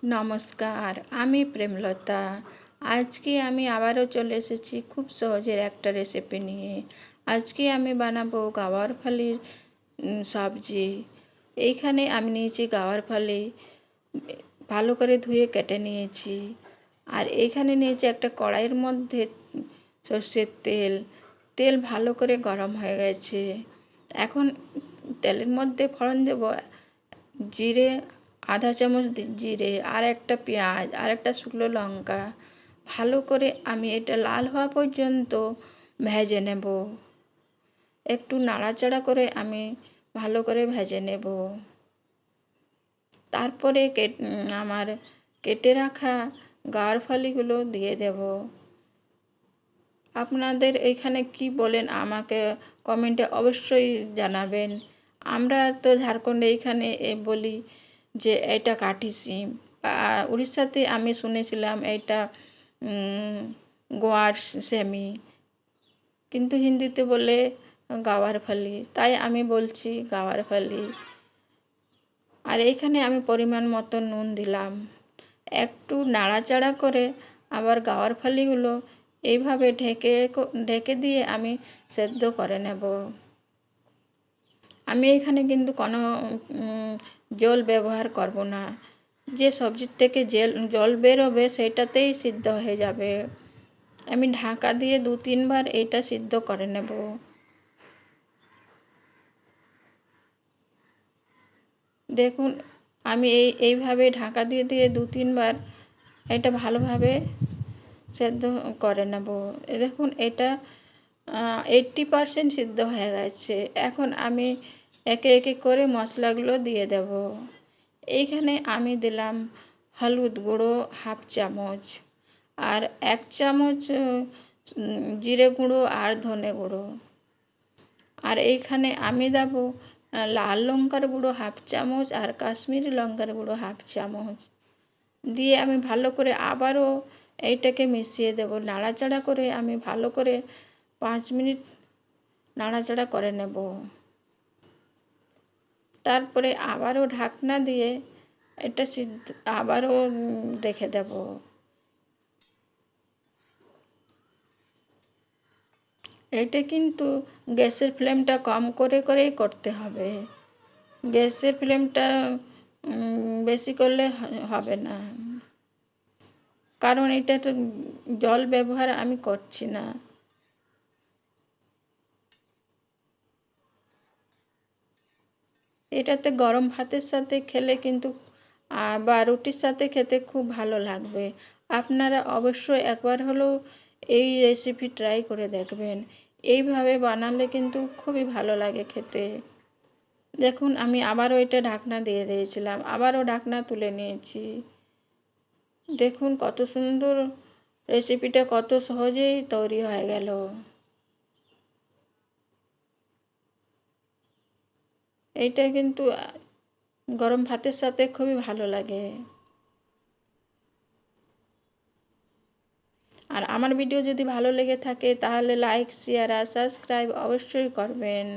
নমস্কার, আমি প্রেমলতা। আজকে আমি আবারও চলে এসেছি খুব সহজের একটা রেসিপি নিয়ে। আজকে আমি বানাবো গাওয়ার ফালির সবজি। এইখানে আমি নিয়েছি গাওয়ার ফালি, ভালো করে ধুয়ে কেটে নিয়েছি। আর এইখানে নিয়েছি একটা কড়াইয়ের মধ্যে সর্ষের তেল। তেল ভালো করে গরম হয়ে গেছে। এখন তেলের মধ্যে ফোড়ন দেব জিরে, আধা চামচ জিরে, আর একটা পেঁয়াজ, আর একটা শুকনো লঙ্কা। ভালো করে আমি এটা লাল হওয়া পর্যন্ত ভেজে নেব। একটু নাড়াচাড়া করে আমি ভালো করে ভেজে নেব। তারপরে আমার কেটে রাখা গাওয়ার ফালিগুলো দিয়ে দেব। আপনাদের এইখানে কি বলেন আমাকে কমেন্টে অবশ্যই জানাবেন। আমরা তো ঝাড়খণ্ডে এইখানে বলি যে এটা কাঠি সিম। উড়িষ্যাতে আমি শুনেছিলাম এটা গোয়ার সেমি, কিন্তু হিন্দিতে বলে গাওয়ার ফালি, তাই আমি বলছি গাওয়ার ফালি। আর এইখানে আমি পরিমাণ মতো নুন দিলাম। একটু নাড়াচাড়া করে আবার গাওয়ার ফালিগুলো এইভাবে ঢেকে দিয়ে আমি সেদ্ধ করে নেব। আমি এখানে কিন্তু কোনো জল ব্যবহার করব না। যে সবজির থেকে জল বেরোবে সেটাতেই সিদ্ধ হয়ে যাবে। আমি ঢাকা দিয়ে 2-3 বার এইটা সিদ্ধ করে নেব। দেখুন, আমি এইভাবে ঢাকা দিয়ে দিয়ে 2-3 বার এটা ভালোভাবে সেদ্ধ করে নেব। দেখুন, এটা 80% সিদ্ধ হয়ে গেছে। এখন আমি একে একে করে মশলাগুলো দিয়ে দেব। এইখানে আমি দিলাম হলুদ গুঁড়ো 1/2 চামচ, আর 1 চামচ জিরে গুঁড়ো আর ধনে গুঁড়ো। আর এইখানে আমি দেব লাল লঙ্কার গুঁড়ো 1/2 চামচ আর কাশ্মীরি লঙ্কার গুঁড়ো 1/2 চামচ। দিয়ে আমি ভালো করে আবারও এইটাকে মিশিয়ে দেব। নাড়াচাড়া করে আমি ভালো করে 5 মিনিট নাড়াচাড়া করে নেব। তারপরে আবারও ঢাকনা দিয়ে এটা আবারও রেখে দেব। এটা কিন্তু গ্যাসের ফ্লেমটা কম করেই করতে হবে। গ্যাসের ফ্লেমটা বেশি করলে হবে না, কারণ এটা তো জল ব্যবহার আমি করছি না। এটাতে গরম ভাতের সাথে খেলে কিন্তু বা রুটির সাথে খেতে খুব ভালো লাগবে। আপনারা অবশ্যই একবার হলেও এই রেসিপি ট্রাই করে দেখবেন। এইভাবে বানালে কিন্তু খুবই ভালো লাগে খেতে। দেখুন, আমি আবারও এটা ঢাকনা দিয়ে দিয়েছিলাম, আবারও ঢাকনা তুলে নিয়েছি। দেখুন কত সুন্দর রেসিপিটা, কত সহজেই তৈরি হয়ে গেল। এইটা কিন্তু গরম ভাতের সাথে খুবই ভালো লাগে। আর আমার ভিডিও যদি ভালো লেগে থাকে তাহলে লাইক, শেয়ার আর সাবস্ক্রাইব অবশ্যই করবেন।